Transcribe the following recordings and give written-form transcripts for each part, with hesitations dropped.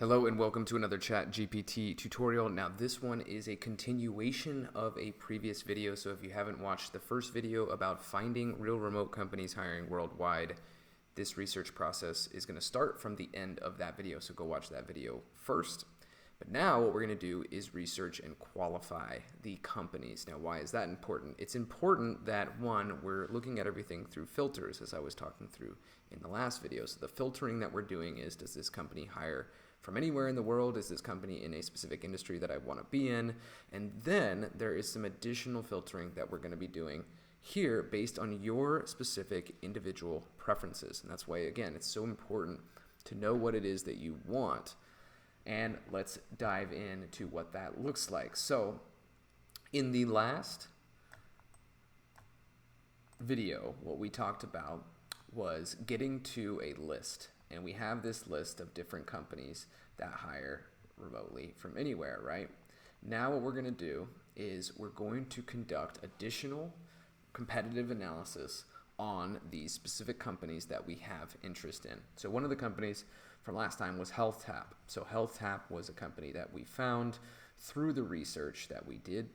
Hello and welcome to another ChatGPT tutorial. Now this one is a continuation of a previous video, so if you haven't watched the first video about finding real remote companies hiring worldwide, this research process is going to start from the end of that video, so go watch that video first. But now what we're going to do is research and qualify the companies. Now why is that important? It's important that, one, we're looking at everything through filters, as I was talking through in the last video. So the filtering that we're doing is, does this company hire from anywhere in the world? Is this company in a specific industry that I want to be in? And then there is some additional filtering that we're going to be doing here based on your specific individual preferences. And that's why, again, it's so important to know what it is that you want. And let's dive into what that looks like. So in the last video, what we talked about was getting to a list. And we have this list of different companies that hire remotely from anywhere, right? Now what we're going to do is we're going to conduct additional competitive analysis on these specific companies that we have interest in. So one of the companies from last time was HealthTap. So HealthTap was a company that we found through the research that we did,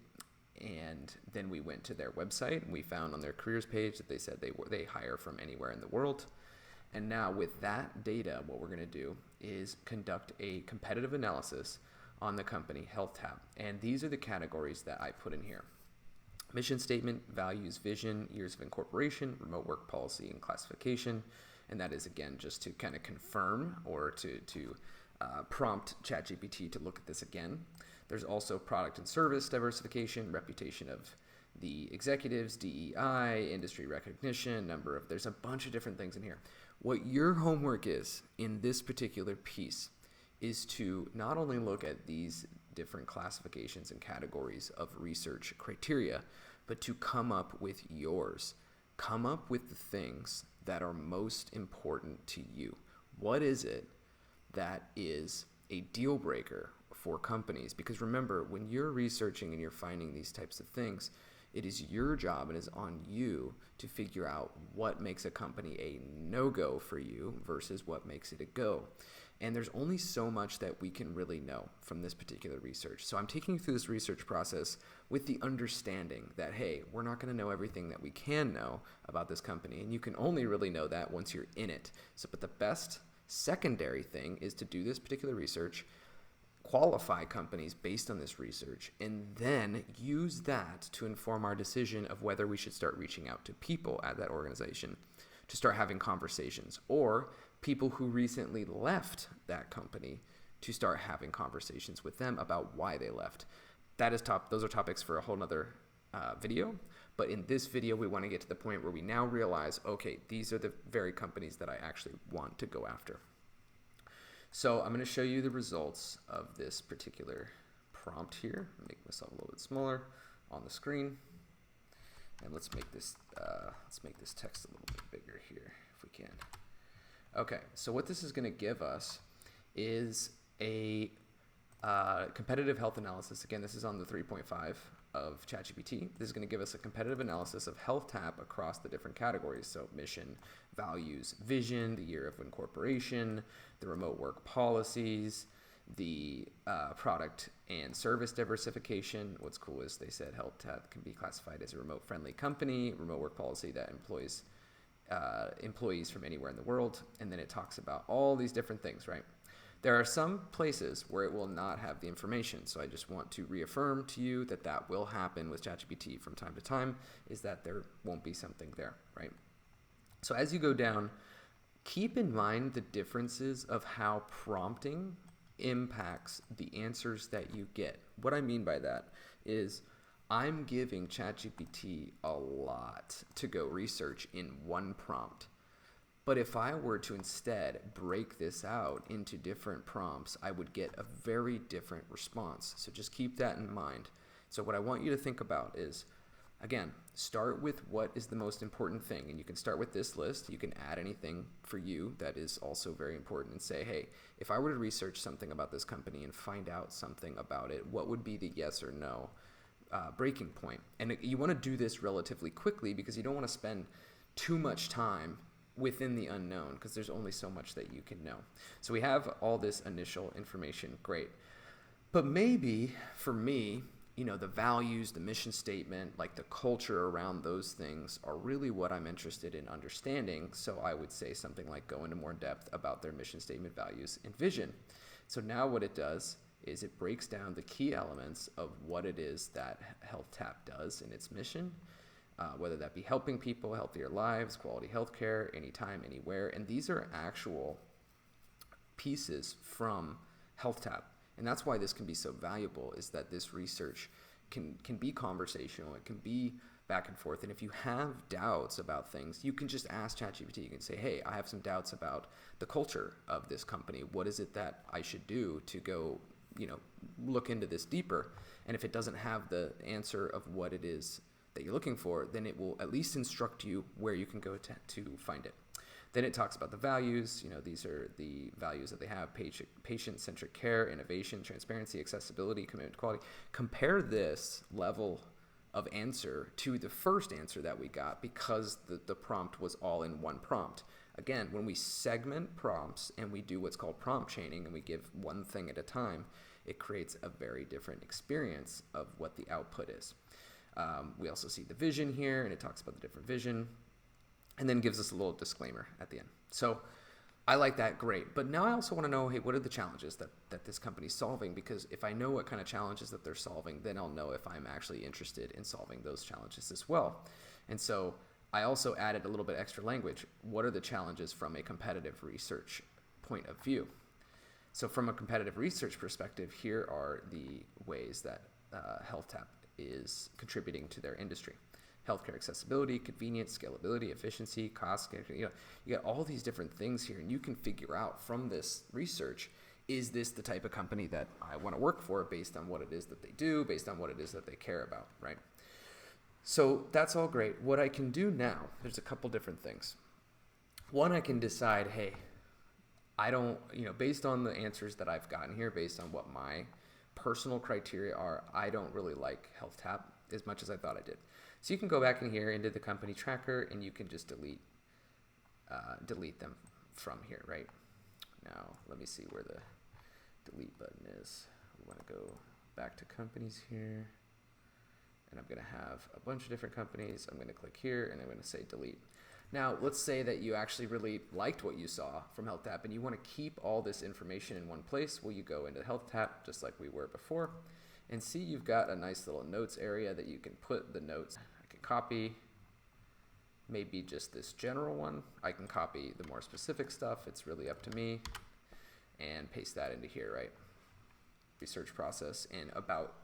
and then we went to their website and we found on their careers page that they said they hire from anywhere in the world. And now with that data, what we're going to do is conduct a competitive analysis on the company HealthTap. And these are the categories that I put in here: mission statement, values, vision, years of incorporation, remote work policy and classification. And that is, again, just to kind of confirm or to prompt ChatGPT to look at this again. There's also product and service diversification, reputation of the executives, DEI, industry recognition, there's a bunch of different things in here. What your homework is in this particular piece is to not only look at these different classifications and categories of research criteria, but to come up with yours. Come up with the things that are most important to you. What is it that is a deal breaker for companies? Because remember, when you're researching and you're finding these types of things, it is your job and is on you to figure out what makes a company a no-go for you versus what makes it a go. And there's only so much that we can really know from this particular research. So I'm taking you through this research process with the understanding that, hey, we're not going to know everything that we can know about this company, and you can only really know that once you're in it. So, but the best secondary thing is to do this particular research, qualify companies based on this research, and then use that to inform our decision of whether we should start reaching out to people at that organization to start having conversations, or people who recently left that company to start having conversations with them about why they left. Those are topics for a whole nother video. But in this video, we want to get to the point where we now realize, okay, these are the very companies that I actually want to go after. So I'm going to show you the results of this particular prompt here. Make myself a little bit smaller on the screen, and let's make this text a little bit bigger here if we can. Okay, so what this is going to give us is a competitive health analysis. Again, this is on the 3.5 of ChatGPT. This is going to give us a competitive analysis of HealthTap across the different categories. So mission, values, vision, the year of incorporation, the remote work policies, the product and service diversification. What's cool is they said HealthTap can be classified as a remote friendly company, remote work policy that employs employees from anywhere in the world. And then it talks about all these different things, right? There are some places where it will not have the information, so I just want to reaffirm to you that that will happen with ChatGPT from time to time, is that there won't be something there, right? So as you go down, keep in mind the differences of how prompting impacts the answers that you get. What I mean by that is I'm giving ChatGPT a lot to go research in one prompt. But if I were to instead break this out into different prompts, I would get a very different response. So just keep that in mind. So what I want you to think about is, again, start with what is the most important thing. And you can start with this list. You can add anything for you that is also very important and say, hey, if I were to research something about this company and find out something about it, what would be the yes or no breaking point? And you want to do this relatively quickly because you don't want to spend too much time within the unknown, because there's only so much that you can know. So we have all this initial information, great. But maybe for me, the values, the mission statement, like the culture around those things are really what I'm interested in understanding. So I would say something like go into more depth about their mission statement, values, and vision. So now what it does is it breaks down the key elements of what it is that HealthTap does in its mission, whether that be helping people, healthier lives, quality healthcare, anytime, anywhere. And these are actual pieces from HealthTap. And that's why this can be so valuable, is that this research can be conversational. It can be back and forth. And if you have doubts about things, you can just ask ChatGPT. You can say, hey, I have some doubts about the culture of this company. What is it that I should do to go, look into this deeper? And if it doesn't have the answer of what it is that you're looking for, then it will at least instruct you where you can go to find it. Then it talks about the values. These are the values that they have: patient-centric care, innovation, transparency, accessibility, commitment to quality. Compare this level of answer to the first answer that we got, because the prompt was all in one prompt. Again, when we segment prompts and we do what's called prompt chaining and we give one thing at a time, it creates a very different experience of what the output is. We also see the vision here, and it talks about the different vision, and then gives us a little disclaimer at the end. So I like that, great. But now I also want to know, hey, what are the challenges that this company's solving? Because if I know what kind of challenges that they're solving, then I'll know if I'm actually interested in solving those challenges as well. And so I also added a little bit extra language. What are the challenges from a competitive research point of view? So from a competitive research perspective, here are the ways that HealthTap is contributing to their industry: healthcare accessibility, convenience, scalability, efficiency, cost. You got all these different things here, and you can figure out from this research, is this the type of company that I want to work for based on what it is that they do, based on what it is that they care about, right? So that's all great. What I can do now, there's a couple different things. One, I can decide, hey, I don't, based on the answers that I've gotten here, based on what my personal criteria are, I don't really like HealthTap as much as I thought I did. So you can go back in here into the company tracker, and you can just delete them from here, right? Now, let me see where the delete button is. We want to go back to companies here, and I'm going to have a bunch of different companies. I'm going to click here, and I'm going to say delete. Now, let's say that you actually really liked what you saw from HealthTap, and you want to keep all this information in one place. Well, you go into HealthTap, just like we were before, and see you've got a nice little notes area that you can put the notes. I can copy maybe just this general one. I can copy the more specific stuff. It's really up to me. And paste that into here, right? Research process, and about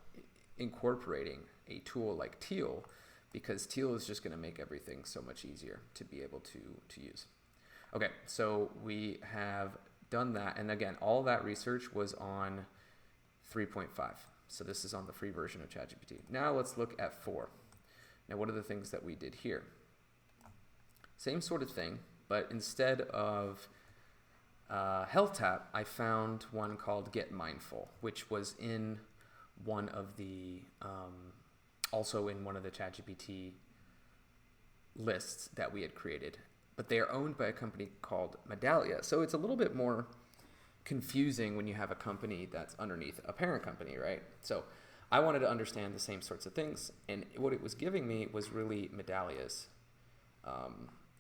incorporating a tool like Teal, because Teal is just going to make everything so much easier to be able to use. Okay, so we have done that. And again, all that research was on 3.5. So this is on the free version of ChatGPT. Now let's look at 4. Now what are the things that we did here? Same sort of thing, but instead of HealthTap, I found one called Get Mindful, which was in one of the, also in one of the ChatGPT lists that we had created. But they are owned by a company called Medallia. So it's a little bit more confusing when you have a company that's underneath a parent company, right? So I wanted to understand the same sorts of things, and what it was giving me was really Medallia's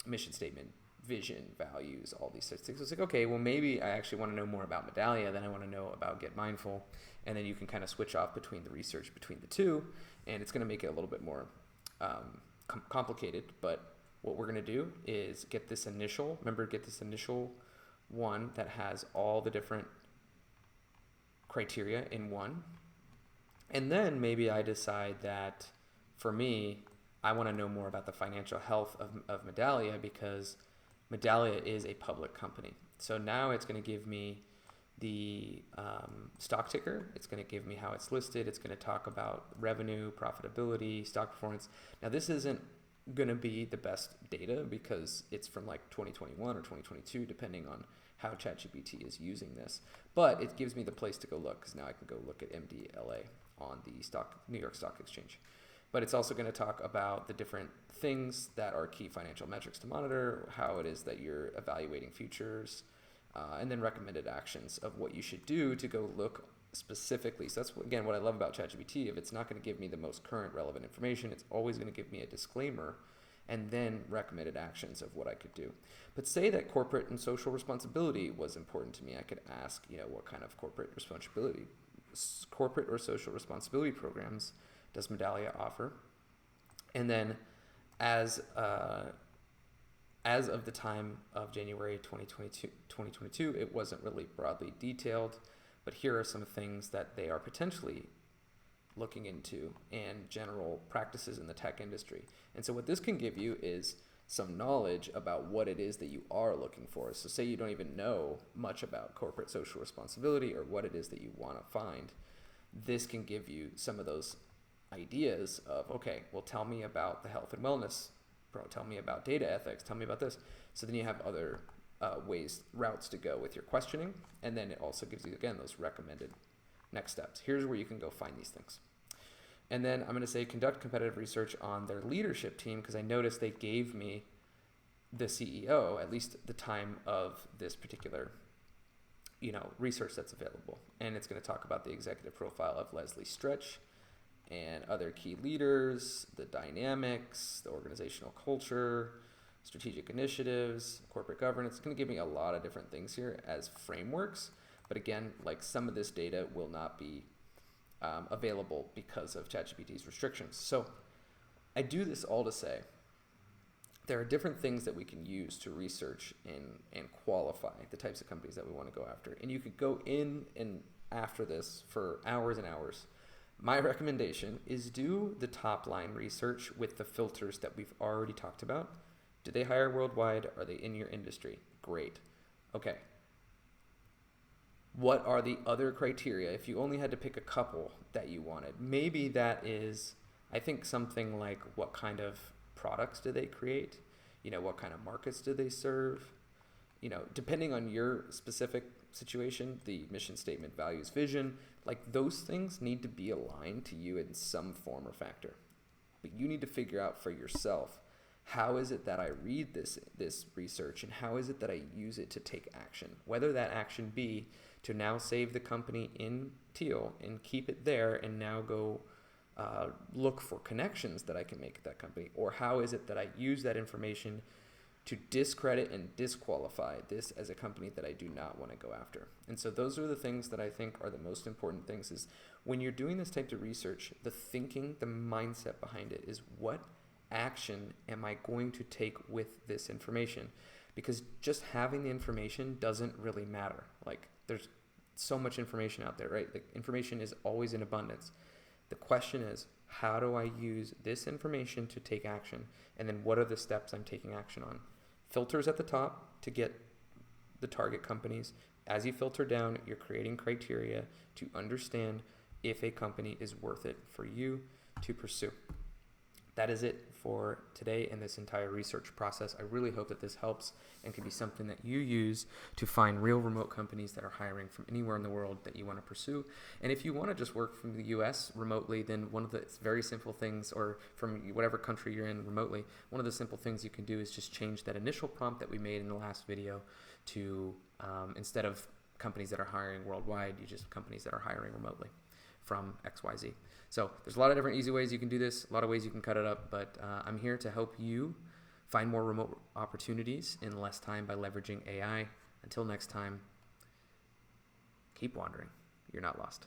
mission statement, vision, values, all these sorts of things. So it's like, okay, well, maybe I actually want to know more about Medallia than I want to know about Get Mindful, and then you can kind of switch off between the research between the two, and it's going to make it a little bit more complicated. But what we're going to do is get this initial one that has all the different criteria in one. And then maybe I decide that for me, I want to know more about the financial health of Medallia, because Medallia is a public company. So now it's going to give me the stock ticker. It's going to give me how it's listed. It's going to talk about revenue, profitability, stock performance. Now this isn't going to be the best data because it's from like 2021 or 2022, depending on how ChatGPT is using this. But it gives me the place to go look, because now I can go look at MDLA on the New York Stock Exchange. But it's also going to talk about the different things that are key financial metrics to monitor, how it is that you're evaluating futures, and then recommended actions of what you should do to go look specifically. So that's, again, what I love about ChatGPT. If it's not going to give me the most current relevant information, it's always going to give me a disclaimer and then recommended actions of what I could do. But say that corporate and social responsibility was important to me. I could ask, what kind of corporate or social responsibility programs does Medallia offer? And then as of the time of January 2022, it wasn't really broadly detailed, but here are some things that they are potentially looking into and general practices in the tech industry. And so what this can give you is some knowledge about what it is that you are looking for. So say you don't even know much about corporate social responsibility or what it is that you want to find. This can give you some of those ideas of, okay, well, tell me about the health and wellness, tell me about data ethics, tell me about this. So then you have other routes to go with your questioning. And then it also gives you, again, those recommended next steps. Here's where you can go find these things. And then I'm going to say conduct competitive research on their leadership team, because I noticed they gave me the CEO, at least the time of this particular research that's available. And it's going to talk about the executive profile of Leslie Stretch and other key leaders, the dynamics, the organizational culture, strategic initiatives, corporate governance. It's going to give me a lot of different things here as frameworks. But again, like some of this data will not be available because of ChatGPT's restrictions. So I do this all to say there are different things that we can use to research and qualify the types of companies that we want to go after. And you could go in and after this for hours and hours. My recommendation is do the top line research with the filters that we've already talked about. Do they hire worldwide? Are they in your industry? Great. Okay. What are the other criteria? If you only had to pick a couple that you wanted, maybe that is, I think, something like what kind of products do they create? What kind of markets do they serve? Depending on your specific situation, the mission statement, values, vision, like those things need to be aligned to you in some form or factor. But you need to figure out for yourself, how is it that I read this research and how is it that I use it to take action? Whether that action be to now save the company in Teal and keep it there and now go look for connections that I can make at that company, or how is it that I use that information to discredit and disqualify this as a company that I do not want to go after. And so those are the things that I think are the most important things. Is when you're doing this type of research, the thinking, the mindset behind it is, what action am I going to take with this information? Because just having the information doesn't really matter. Like, there's so much information out there, right? The information is always in abundance. The question is, how do I use this information to take action? And then what are the steps I'm taking action on? Filters at the top to get the target companies. As you filter down, you're creating criteria to understand if a company is worth it for you to pursue. That is it for today and this entire research process. I really hope that this helps and can be something that you use to find real remote companies that are hiring from anywhere in the world that you want to pursue. And if you want to just work from the US remotely, then one of the very simple things, or from whatever country you're in remotely, one of the simple things you can do is just change that initial prompt that we made in the last video to, instead of companies that are hiring worldwide, you just companies that are hiring remotely from XYZ. So there's a lot of different easy ways you can do this, a lot of ways you can cut it up, but I'm here to help you find more remote opportunities in less time by leveraging AI. Until next time, keep wandering. You're not lost.